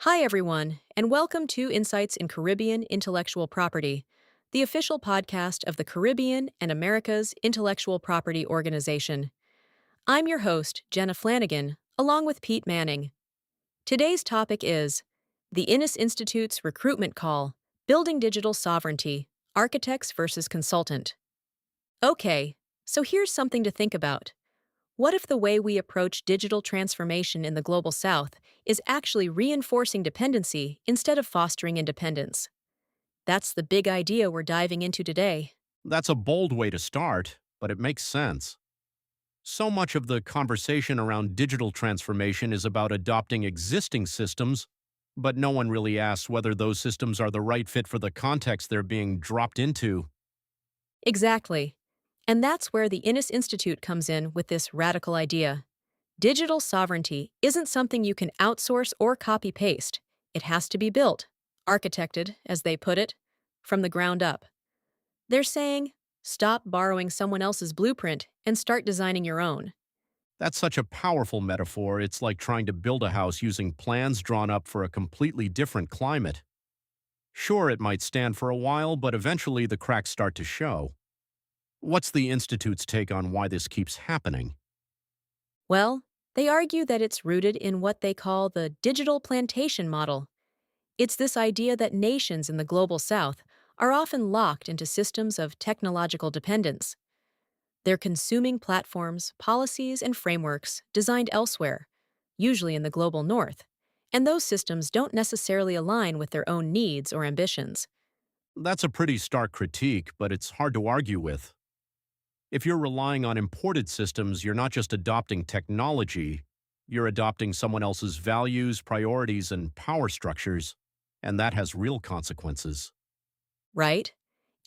Hi, everyone, and welcome to Insights in Caribbean Intellectual Property, the official podcast of the Caribbean and America's Intellectual Property Organization. I'm your host, Jenna Flanagan, along with Pete Manning. Today's topic is the Inniss Institute's Recruitment Call, Building Digital Sovereignty, Architects versus Consultant. Okay, so here's something to think about. What if the way we approach digital transformation in the Global South is actually reinforcing dependency instead of fostering independence? That's the big idea we're diving into today. That's a bold way to start, but it makes sense. So much of the conversation around digital transformation is about adopting existing systems, but no one really asks whether those systems are the right fit for the context they're being dropped into. Exactly. And that's where the Innis Institute comes in with this radical idea. Digital sovereignty isn't something you can outsource or copy paste. It has to be built, architected, as they put it, from the ground up. They're saying, stop borrowing someone else's blueprint and start designing your own. That's such a powerful metaphor. It's like trying to build a house using plans drawn up for a completely different climate. Sure, it might stand for a while, but eventually the cracks start to show. What's the Institute's take on why this keeps happening? Well, they argue that it's rooted in what they call the digital plantation model. It's this idea that nations in the global south are often locked into systems of technological dependence. They're consuming platforms, policies, and frameworks designed elsewhere, usually in the global north, and those systems don't necessarily align with their own needs or ambitions. That's a pretty stark critique, but it's hard to argue with. If you're relying on imported systems, you're not just adopting technology, you're adopting someone else's values, priorities, and power structures, and that has real consequences. Right?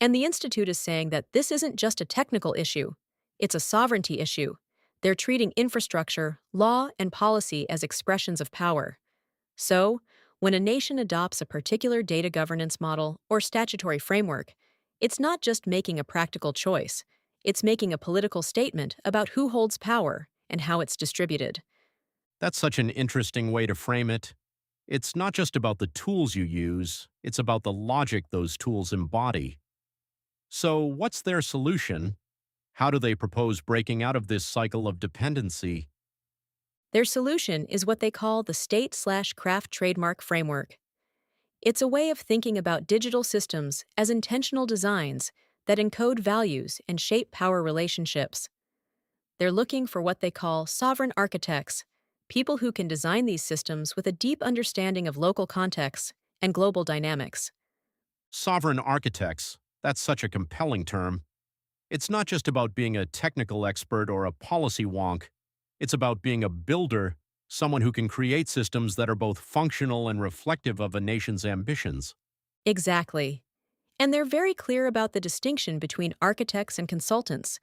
And the Institute is saying that this isn't just a technical issue, it's a sovereignty issue. They're treating infrastructure, law, and policy as expressions of power. So, when a nation adopts a particular data governance model or statutory framework, it's not just making a practical choice, it's making a political statement about who holds power and how it's distributed. That's such an interesting way to frame it. It's not just about the tools you use, it's about the logic those tools embody. So, what's their solution? How do they propose breaking out of this cycle of dependency? Their solution is what they call the state/craft trademark framework. It's a way of thinking about digital systems as intentional designs that encode values and shape power relationships. They're looking for what they call sovereign architects, people who can design these systems with a deep understanding of local contexts and global dynamics. Sovereign architects, that's such a compelling term. It's not just about being a technical expert or a policy wonk. It's about being a builder, someone who can create systems that are both functional and reflective of a nation's ambitions. Exactly. And they're very clear about the distinction between architects and consultants.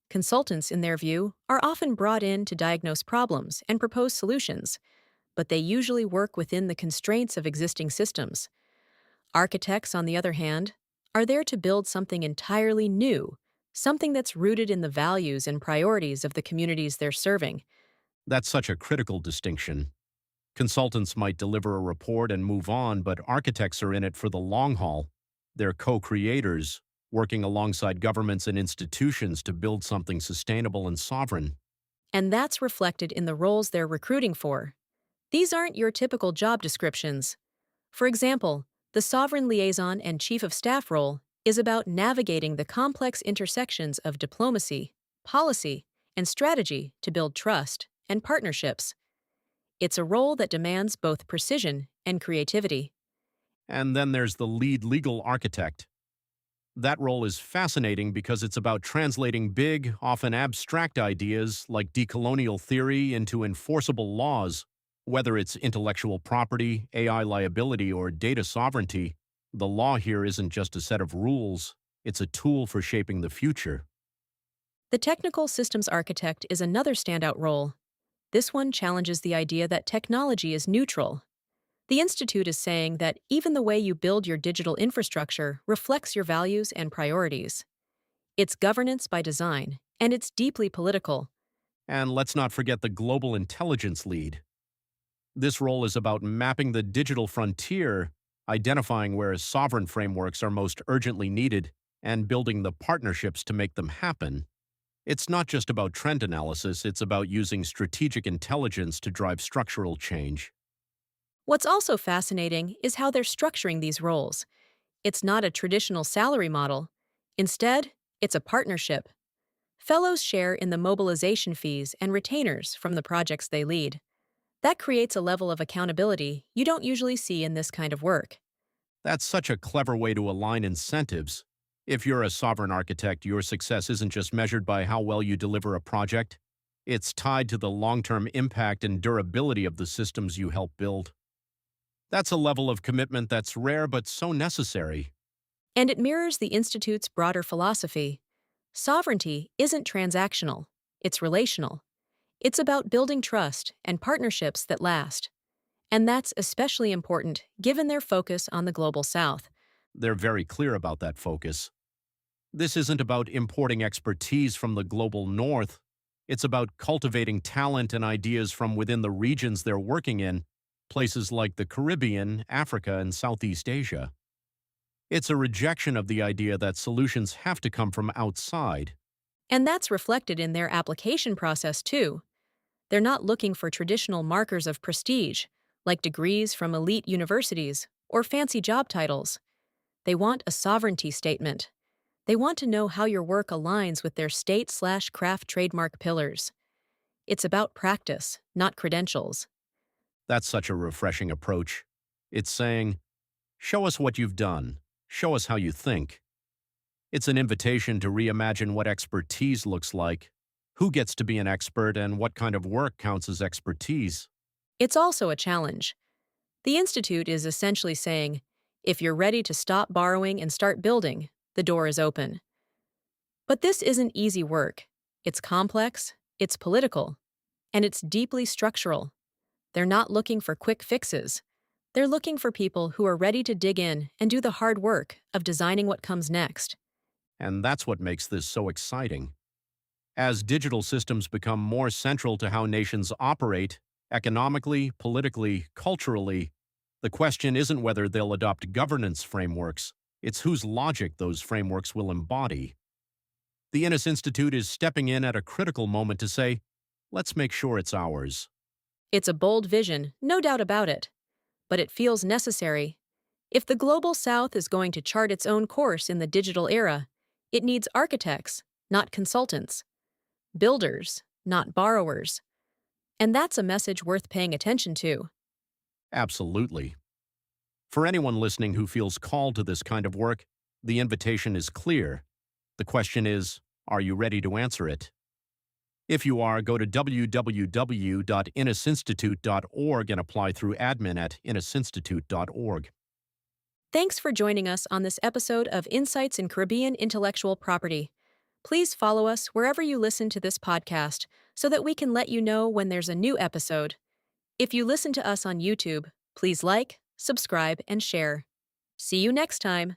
Consultants, in their view, are often brought in to diagnose problems and propose solutions, but they usually work within the constraints of existing systems. Architects, on the other hand, are there to build something entirely new, something that's rooted in the values and priorities of the communities they're serving. That's such a critical distinction. Consultants might deliver a report and move on, but architects are in it for the long haul. They're co-creators, working alongside governments and institutions to build something sustainable and sovereign. And that's reflected in the roles they're recruiting for. These aren't your typical job descriptions. For example, the sovereign liaison and chief of staff role is about navigating the complex intersections of diplomacy, policy, and strategy to build trust and partnerships. It's a role that demands both precision and creativity. And then there's the lead legal architect. That role is fascinating because it's about translating big, often abstract ideas like decolonial theory into enforceable laws. Whether it's intellectual property, AI liability, or data sovereignty, the law here isn't just a set of rules, it's a tool for shaping the future. The technical systems architect is another standout role. This one challenges the idea that technology is neutral. The Institute is saying that even the way you build your digital infrastructure reflects your values and priorities. It's governance by design, and it's deeply political. And let's not forget the global intelligence lead. This role is about mapping the digital frontier, identifying where sovereign frameworks are most urgently needed, and building the partnerships to make them happen. It's not just about trend analysis, it's about using strategic intelligence to drive structural change. What's also fascinating is how they're structuring these roles. It's not a traditional salary model. Instead, it's a partnership. Fellows share in the mobilization fees and retainers from the projects they lead. That creates a level of accountability you don't usually see in this kind of work. That's such a clever way to align incentives. If you're a sovereign architect, your success isn't just measured by how well you deliver a project, it's tied to the long term impact and durability of the systems you help build. That's a level of commitment that's rare but so necessary. And it mirrors the Institute's broader philosophy. Sovereignty isn't transactional, it's relational. It's about building trust and partnerships that last. And that's especially important given their focus on the global south. They're very clear about that focus. This isn't about importing expertise from the global north. It's about cultivating talent and ideas from within the regions they're working in, places like the Caribbean, Africa, and Southeast Asia. It's a rejection of the idea that solutions have to come from outside. And that's reflected in their application process, too. They're not looking for traditional markers of prestige, like degrees from elite universities or fancy job titles. They want a sovereignty statement. They want to know how your work aligns with their state/craft trademark pillars. It's about practice, not credentials. That's such a refreshing approach. It's saying, show us what you've done, show us how you think. It's an invitation to reimagine what expertise looks like, who gets to be an expert, and what kind of work counts as expertise. It's also a challenge. The Institute is essentially saying, if you're ready to stop borrowing and start building, the door is open. But this isn't easy work. It's complex, it's political, and it's deeply structural. They're not looking for quick fixes. They're looking for people who are ready to dig in and do the hard work of designing what comes next. And that's what makes this so exciting. As digital systems become more central to how nations operate, economically, politically, culturally, the question isn't whether they'll adopt governance frameworks, it's whose logic those frameworks will embody. The Inniss Institute is stepping in at a critical moment to say, let's make sure it's ours. It's a bold vision, no doubt about it. But it feels necessary. If the global south is going to chart its own course in the digital era, it needs architects, not consultants, builders, not borrowers. And that's a message worth paying attention to. Absolutely. For anyone listening who feels called to this kind of work, the invitation is clear. The question is, are you ready to answer it? If you are, go to www.innissinstitute.org and apply through admin at innissinstitute.org. Thanks for joining us on this episode of Insights in Caribbean Intellectual Property. Please follow us wherever you listen to this podcast so that we can let you know when there's a new episode. If you listen to us on YouTube, please like, subscribe, and share. See you next time.